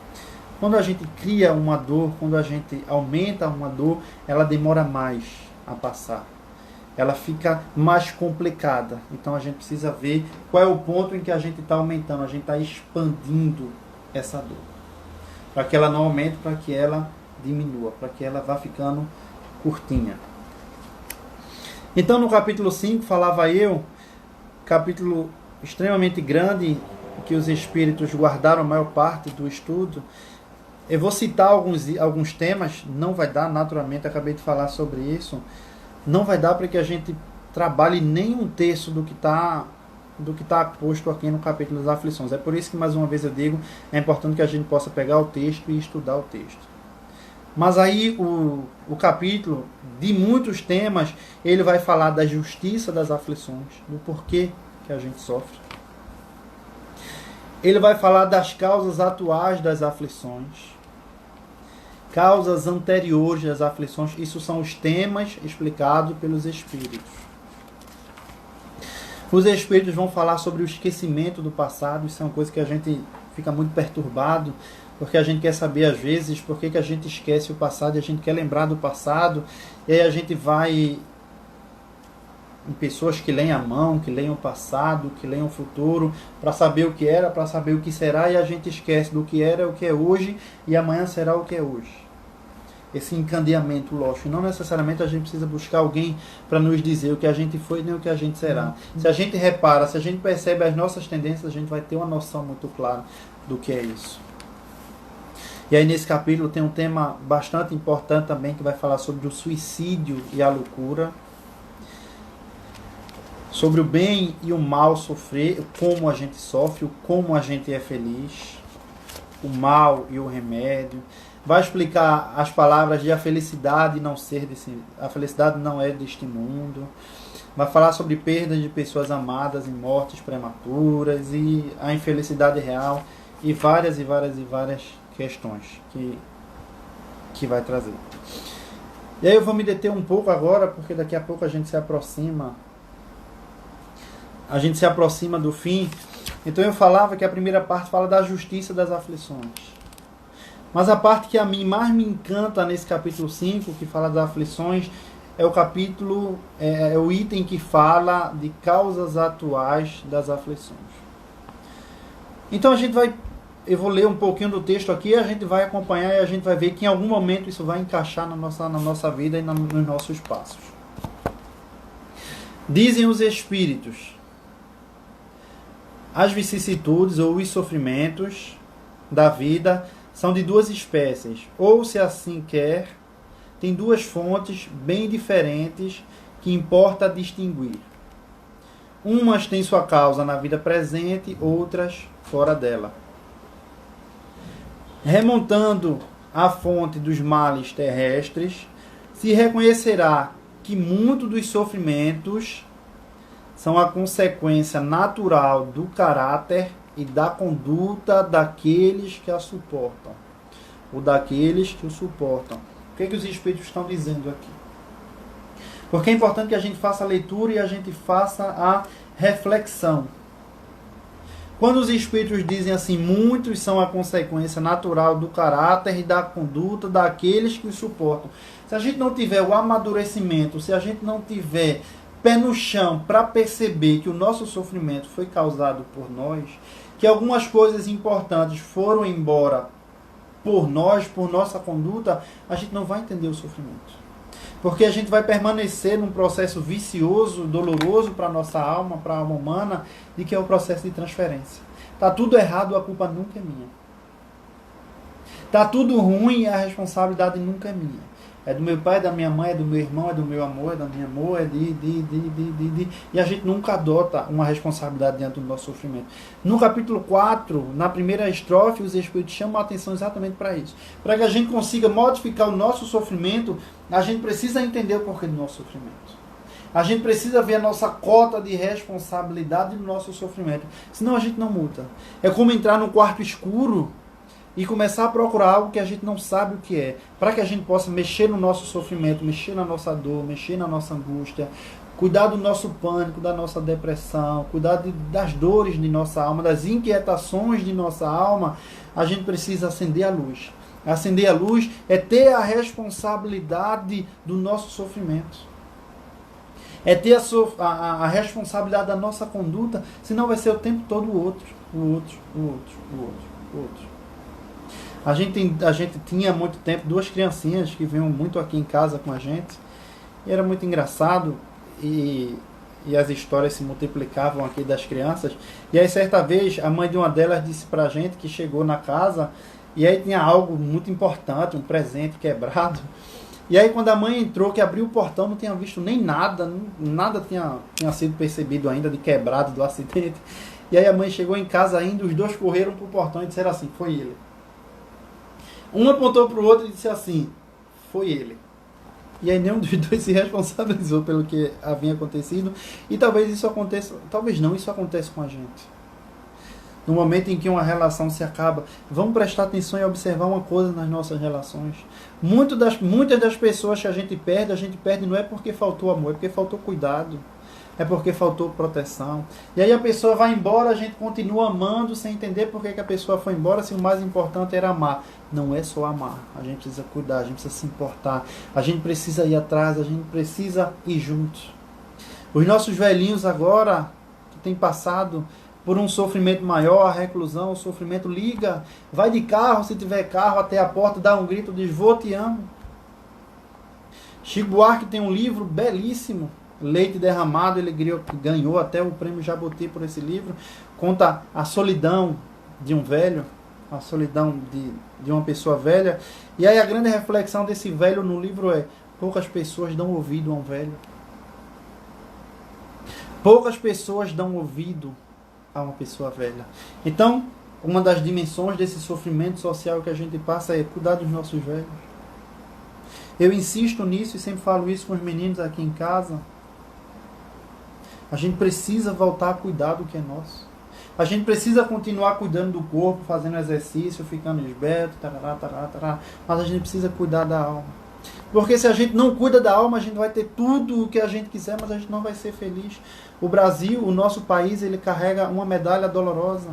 Quando a gente cria uma dor, quando a gente aumenta uma dor, ela demora mais a passar. Ela fica mais complicada. Então a gente precisa ver qual é o ponto em que a gente está aumentando, a gente está expandindo essa dor. Para que ela não aumente, para que ela diminua, para que ela vá ficando curtinha. Então no capítulo 5, falava eu, capítulo extremamente grande, que os espíritos guardaram a maior parte do estudo. Eu vou citar alguns temas, não vai dar, naturalmente, acabei de falar sobre isso. Não vai dar para que a gente trabalhe nem um terço do que está posto aqui no capítulo das aflições. É por isso que, mais uma vez eu digo, é importante que a gente possa pegar o texto e estudar o texto. Mas aí o capítulo, de muitos temas, ele vai falar da justiça das aflições, do porquê que a gente sofre. Ele vai falar das causas atuais das aflições, causas anteriores das aflições. Isso são os temas explicados pelos espíritos. Os espíritos vão falar sobre o esquecimento do passado. Isso é uma coisa que a gente fica muito perturbado, porque a gente quer saber às vezes por que a gente esquece o passado e a gente quer lembrar do passado. E aí a gente vai em pessoas que leem a mão, que leem o passado, que leem o futuro, para saber o que era, para saber o que será, e a gente esquece do que era, o que é hoje, e amanhã será o que é hoje. Esse encandeamento, lógico. Não necessariamente a gente precisa buscar alguém para nos dizer o que a gente foi nem o que a gente será. Se a gente repara, se a gente percebe as nossas tendências, a gente vai ter uma noção muito clara do que é isso. E aí nesse capítulo tem um tema bastante importante também, que vai falar sobre o suicídio e a loucura, sobre o bem e o mal sofrer, como a gente sofre, como a gente é feliz, o mal e o remédio. Vai explicar as palavras de a felicidade não é deste mundo. vai falar sobre perdas de pessoas amadas e mortes prematuras e a infelicidade real e várias questões que vai trazer. E aí eu vou me deter um pouco agora, porque daqui a pouco a gente se aproxima do fim. Então eu falava que a primeira parte fala da justiça das aflições. Mas a parte que a mim mais me encanta nesse capítulo 5, que fala das aflições, é o capítulo, é o item que fala de causas atuais das aflições. Então eu vou ler um pouquinho do texto aqui, a gente vai acompanhar e a gente vai ver que em algum momento isso vai encaixar na nossa vida e nos nossos passos. Dizem os Espíritos: as vicissitudes ou os sofrimentos da vida são de duas espécies, ou, se assim quer, tem duas fontes bem diferentes que importa distinguir. Umas têm sua causa na vida presente, outras fora dela. Remontando à fonte dos males terrestres, se reconhecerá que muito dos sofrimentos são a consequência natural do caráter e da conduta daqueles que a suportam, ou daqueles que o suportam. O que os Espíritos estão dizendo aqui? Porque é importante que a gente faça a leitura e a gente faça a reflexão. Quando os Espíritos dizem assim, muitos são a consequência natural do caráter e da conduta daqueles que o suportam. Se a gente não tiver o amadurecimento, se a gente não tiver pé no chão para perceber que o nosso sofrimento foi causado por nós, que algumas coisas importantes foram embora por nós, por nossa conduta, a gente não vai entender o sofrimento. Porque a gente vai permanecer num processo vicioso, doloroso para a nossa alma, para a alma humana, de que é o processo de transferência. Está tudo errado, a culpa nunca é minha. Está tudo ruim, a responsabilidade nunca é minha. É do meu pai, é da minha mãe, é do meu irmão, é do meu amor, é da minha amor, E a gente nunca adota uma responsabilidade diante do nosso sofrimento. No capítulo 4, na primeira estrofe, os Espíritos chamam a atenção exatamente para isso. Para que a gente consiga modificar o nosso sofrimento, a gente precisa entender o porquê do nosso sofrimento. A gente precisa ver a nossa cota de responsabilidade no nosso sofrimento. Senão a gente não muda. É como entrar num quarto escuro e começar a procurar algo que a gente não sabe o que é, para que a gente possa mexer no nosso sofrimento, mexer na nossa dor, mexer na nossa angústia, cuidar do nosso pânico, da nossa depressão, cuidar das dores de nossa alma, das inquietações de nossa alma. A gente precisa acender a luz. Acender a luz é ter a responsabilidade do nosso sofrimento. É ter a responsabilidade da nossa conduta, senão vai ser o tempo todo o outro. A gente tinha há muito tempo duas criancinhas que vinham muito aqui em casa com a gente. E era muito engraçado. E as histórias se multiplicavam aqui das crianças. E aí certa vez a mãe de uma delas disse pra gente que chegou na casa e aí tinha algo muito importante, um presente quebrado. E aí quando a mãe entrou, que abriu o portão, não tinha visto nem nada. Nada tinha sido percebido ainda de quebrado do acidente. E aí a mãe chegou em casa ainda, os dois correram pro portão e disseram assim, foi ele. Um apontou para o outro e disse assim, foi ele. E aí nenhum dos dois se responsabilizou pelo que havia acontecido. E talvez isso aconteça, talvez não, isso acontece com a gente. No momento em que uma relação se acaba, vamos prestar atenção e observar uma coisa nas nossas relações. Muitas das pessoas que a gente perde não é porque faltou amor, é porque faltou cuidado. É porque faltou proteção. E aí a pessoa vai embora, a gente continua amando sem entender por que a pessoa foi embora, se o mais importante era amar. Não é só amar. A gente precisa cuidar, a gente precisa se importar. A gente precisa ir atrás, a gente precisa ir juntos. Os nossos velhinhos agora, que têm passado por um sofrimento maior, a reclusão, o sofrimento, liga, vai de carro, se tiver carro, até a porta, dá um grito, diz, vou, te amo. Chico Buarque tem um livro belíssimo, Leite Derramado, ele ganhou até o prêmio Jabuti por esse livro. Conta a solidão de um velho, a solidão de uma pessoa velha. E aí a grande reflexão desse velho no livro é: poucas pessoas dão ouvido a um velho. Poucas pessoas dão ouvido a uma pessoa velha. Então, uma das dimensões desse sofrimento social que a gente passa é cuidar dos nossos velhos. Eu insisto nisso e sempre falo isso com os meninos aqui em casa. A gente precisa voltar a cuidar do que é nosso. A gente precisa continuar cuidando do corpo, fazendo exercício, ficando esbelto, tarará, tarará, tarará, mas a gente precisa cuidar da alma. Porque se a gente não cuida da alma, a gente vai ter tudo o que a gente quiser, mas a gente não vai ser feliz. O Brasil, o nosso país, ele carrega uma medalha dolorosa.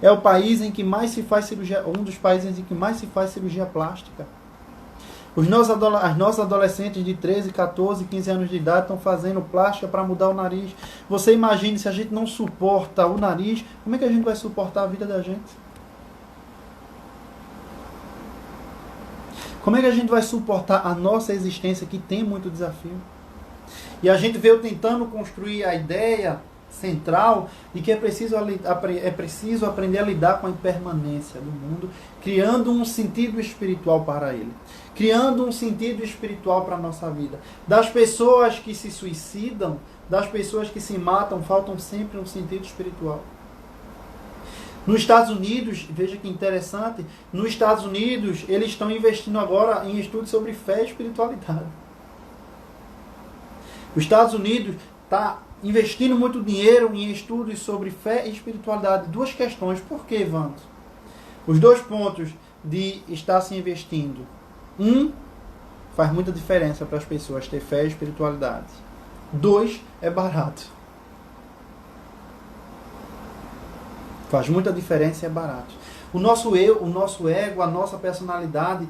É o país em que mais se faz cirurgia, um dos países em que mais se faz cirurgia plástica. As nossas adolescentes de 13, 14, 15 anos de idade estão fazendo plástica para mudar o nariz. Você imagine, se a gente não suporta o nariz, como é que a gente vai suportar a vida da gente? Como é que a gente vai suportar a nossa existência, que tem muito desafio? E a gente veio tentando construir a ideia central de que é preciso aprender a lidar com a impermanência do mundo, criando um sentido espiritual para ele. Criando um sentido espiritual para a nossa vida. Das pessoas que se suicidam, das pessoas que se matam, faltam sempre um sentido espiritual. Nos Estados Unidos, veja que interessante, nos Estados Unidos eles estão investindo agora em estudos sobre fé e espiritualidade. Os Estados Unidos está investindo muito dinheiro em estudos sobre fé e espiritualidade. Duas questões. Por que, Vando? Os dois pontos de estar se investindo. Faz muita diferença para as pessoas ter fé e espiritualidade. 2, é barato. Faz muita diferença e é barato. O nosso eu, o nosso ego, a nossa personalidade,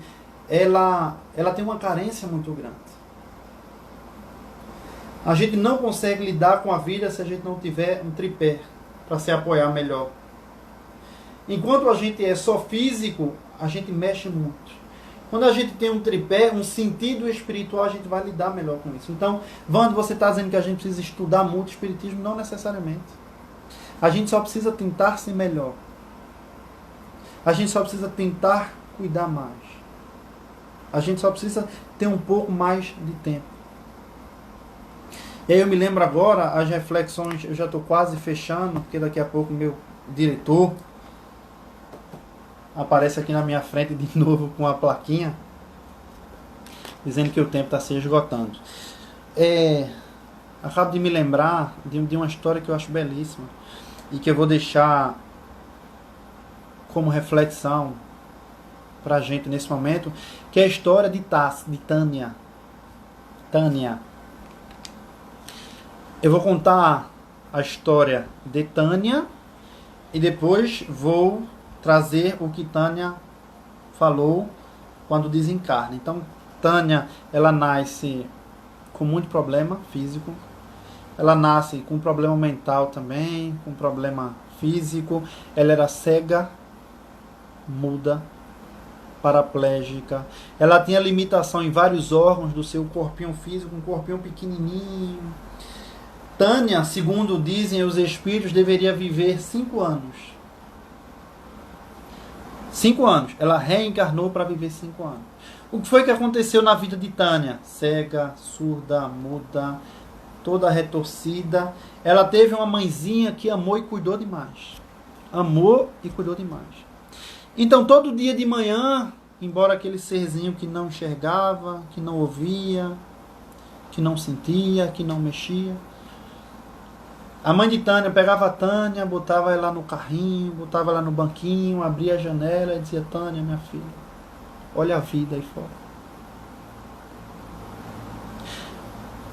ela tem uma carência muito grande. A gente não consegue lidar com a vida se a gente não tiver um tripé para se apoiar melhor. Enquanto a gente é só físico, a gente mexe muito. Quando a gente tem um tripé, um sentido espiritual, a gente vai lidar melhor com isso. Então, Wando, você está dizendo que a gente precisa estudar muito espiritismo? Não necessariamente. A gente só precisa tentar ser melhor. A gente só precisa tentar cuidar mais. A gente só precisa ter um pouco mais de tempo. E aí eu me lembro agora, as reflexões, eu já estou quase fechando, porque daqui a pouco o meu diretor aparece aqui na minha frente de novo com a plaquinha, dizendo que o tempo está se esgotando. Acabo de me lembrar de uma história que eu acho belíssima, e que eu vou deixar como reflexão para a gente nesse momento, que é a história de Tânia. Eu vou contar a história de Tânia e depois vou trazer o que Tânia falou quando desencarna. Então, Tânia, ela nasce com muito problema físico. Ela nasce com problema mental também, com problema físico. Ela era cega, muda, paraplégica. Ela tinha limitação em vários órgãos do seu corpinho físico, um corpinho pequenininho. Tânia, segundo dizem os espíritos, deveria viver 5 anos. 5 anos. Ela reencarnou para viver 5 anos. O que foi que aconteceu na vida de Tânia? Cega, surda, muda, toda retorcida. Ela teve uma mãezinha que amou e cuidou demais. Amou e cuidou demais. Então, todo dia de manhã, embora aquele serzinho que não enxergava, que não ouvia, que não sentia, que não mexia, a mãe de Tânia pegava a Tânia, botava ela no carrinho, botava ela no banquinho, abria a janela e dizia: Tânia, minha filha, olha a vida aí fora.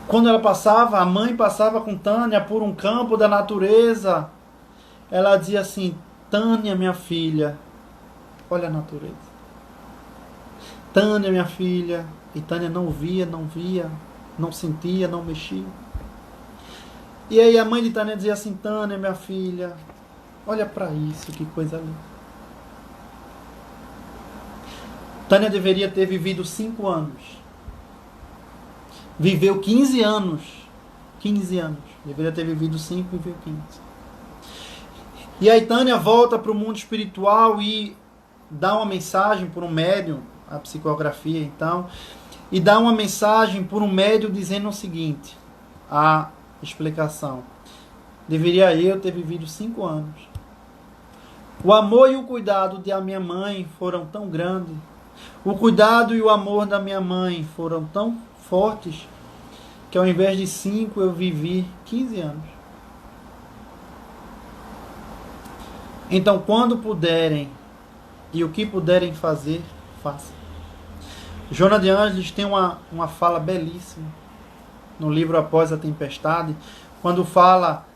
Quando ela passava, a mãe passava com Tânia por um campo da natureza, ela dizia assim: Tânia, minha filha, olha a natureza. Tânia, minha filha. E Tânia não via, não sentia, não mexia. E aí a mãe de Tânia dizia assim: Tânia, minha filha, olha para isso, que coisa linda. Tânia deveria ter vivido 5 anos. Viveu 15 anos. 15 anos. Deveria ter vivido 5, viveu 15. E aí Tânia volta para o mundo espiritual e dá uma mensagem por um médium, a psicografia então, e dá uma mensagem por um médium dizendo o seguinte, a explicação: deveria eu ter vivido 5 anos. O amor e o cuidado da minha mãe foram tão grandes, o cuidado e o amor da minha mãe foram tão fortes, que ao invés de 5 eu vivi 15 anos. Então, quando puderem e o que puderem fazer, façam. Joana de Ângeles tem uma fala belíssima no livro Após a Tempestade, quando fala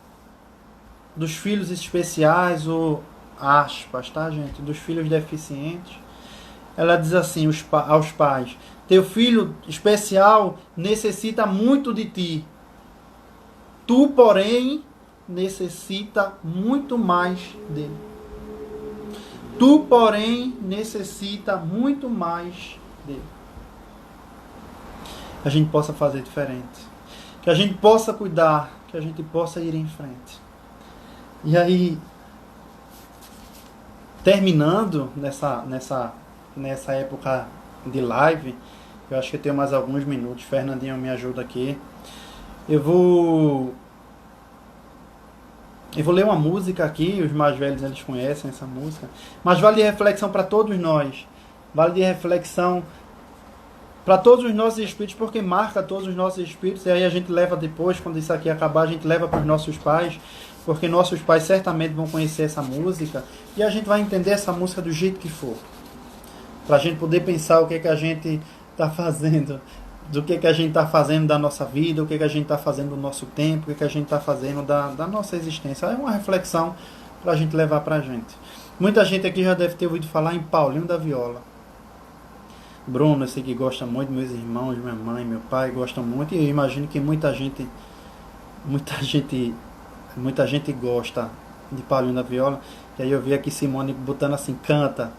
dos filhos especiais, ou aspas, tá, gente? Dos filhos deficientes. Ela diz assim aos pais: teu filho especial necessita muito de ti. Tu, porém, necessita muito mais dele. Tu, porém, necessita muito mais dele. Que a gente possa fazer diferente. Que a gente possa cuidar. Que a gente possa ir em frente. E aí, terminando nessa época de live, eu acho que eu tenho mais alguns minutos. Fernandinho me ajuda aqui. Eu vou ler uma música aqui, os mais velhos eles conhecem essa música, mas vale de reflexão para todos nós, vale de reflexão para todos os nossos espíritos, porque marca todos os nossos espíritos, e aí a gente leva depois, quando isso aqui acabar, a gente leva para os nossos pais, porque nossos pais certamente vão conhecer essa música, e a gente vai entender essa música do jeito que for, para a gente poder pensar o que é que a gente está fazendo, do que a gente está fazendo da nossa vida, o que a gente está fazendo do nosso tempo, o que a gente está fazendo da nossa existência. É uma reflexão para a gente levar para a gente. Muita gente aqui já deve ter ouvido falar em Paulinho da Viola. Bruno, eu sei que gosta muito, meus irmãos, minha mãe, meu pai gostam muito, e eu imagino que muita gente gosta de Paulinho da Viola. E aí eu vi aqui Simone botando assim: canta.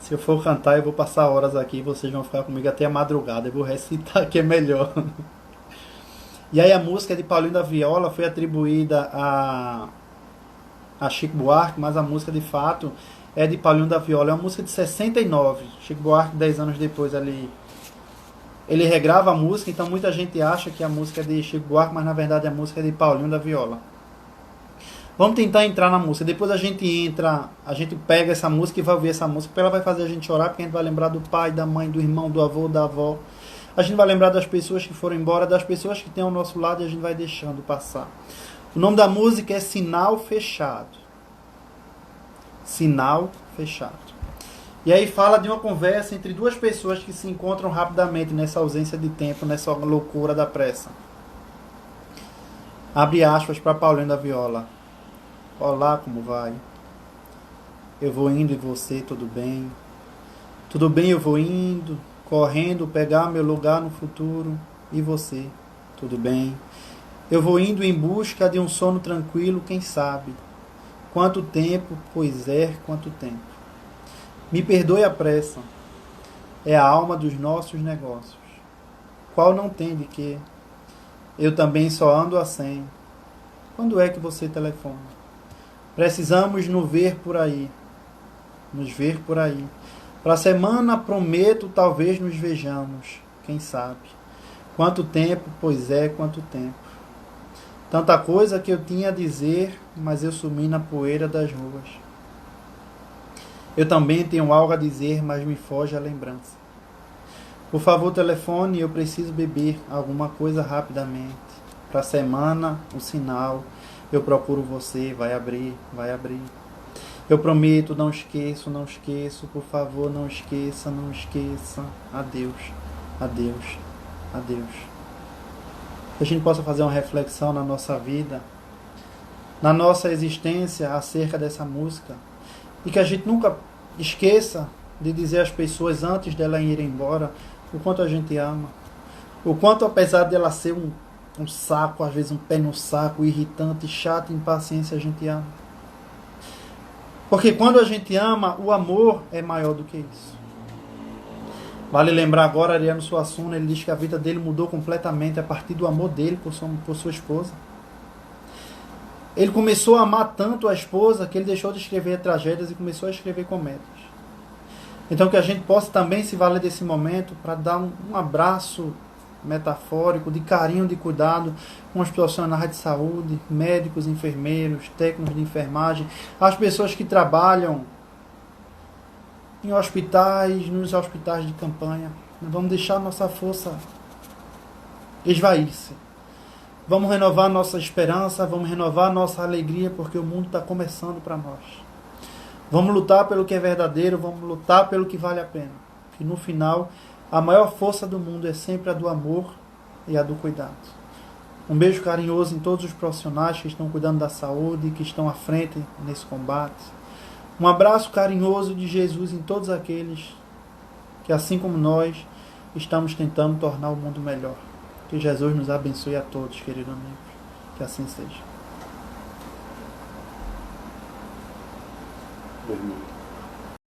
Se eu for cantar, eu vou passar horas aqui e vocês vão ficar comigo até a madrugada. Eu vou recitar que é melhor. E aí a música de Paulinho da Viola foi atribuída a Chico Buarque, mas a música de fato é de Paulinho da Viola. É uma música de 69. Chico Buarque, 10 anos depois, ele regrava a música, então muita gente acha que a música é de Chico Buarque, mas na verdade a música é de Paulinho da Viola. Vamos tentar entrar na música. Depois a gente pega essa música e vai ouvir essa música, porque ela vai fazer a gente chorar, porque a gente vai lembrar do pai, da mãe, do irmão, do avô, da avó. A gente vai lembrar das pessoas que foram embora, das pessoas que estão ao nosso lado, e a gente vai deixando passar. O nome da música é Sinal Fechado. Sinal Fechado. E aí fala de uma conversa entre duas pessoas que se encontram rapidamente nessa ausência de tempo, nessa loucura da pressa. Abre aspas para Paulinho da Viola. Olá, como vai? Eu vou indo e você, tudo bem? Tudo bem, eu vou indo, correndo, pegar meu lugar no futuro. E você, tudo bem? Eu vou indo em busca de um sono tranquilo, quem sabe? Quanto tempo, pois é, quanto tempo. Me perdoe a pressa. É a alma dos nossos negócios. Qual não tem de quê? Eu também só ando a 100. Quando é que você telefona? Precisamos nos ver por aí. Para a semana, prometo, talvez nos vejamos. Quem sabe? Quanto tempo, pois é, quanto tempo. Tanta coisa que eu tinha a dizer, mas eu sumi na poeira das ruas. Eu também tenho algo a dizer, mas me foge a lembrança. Por favor, telefone, eu preciso beber alguma coisa rapidamente. Para a semana, o sinal. Eu procuro você, vai abrir. Eu prometo, não esqueço, por favor, não esqueça. Adeus. Que a gente possa fazer uma reflexão na nossa vida, na nossa existência acerca dessa música, e que a gente nunca esqueça de dizer às pessoas antes dela ir embora o quanto a gente ama, o quanto, apesar dela ser um saco, às vezes um pé no saco, irritante, chato, impaciência, a gente ama. Porque quando a gente ama, o amor é maior do que isso. Vale lembrar agora, Ariano Suassuna, ele diz que a vida dele mudou completamente a partir do amor dele por sua esposa. Ele começou a amar tanto a esposa que ele deixou de escrever tragédias e começou a escrever comédias. Então que a gente possa também se valer desse momento para dar um abraço metafórico, de carinho, de cuidado com os profissionais de saúde, médicos, enfermeiros, técnicos de enfermagem, as pessoas que trabalham em hospitais, nos hospitais de campanha. Não vamos deixar nossa força esvair-se. Vamos renovar nossa esperança, vamos renovar nossa alegria, porque o mundo está começando para nós. Vamos lutar pelo que é verdadeiro, vamos lutar pelo que vale a pena. Que no final, a maior força do mundo é sempre a do amor e a do cuidado. Um beijo carinhoso em todos os profissionais que estão cuidando da saúde, que estão à frente nesse combate. Um abraço carinhoso de Jesus em todos aqueles que, assim como nós, estamos tentando tornar o mundo melhor. Que Jesus nos abençoe a todos, querido amigo. Que assim seja. 2000.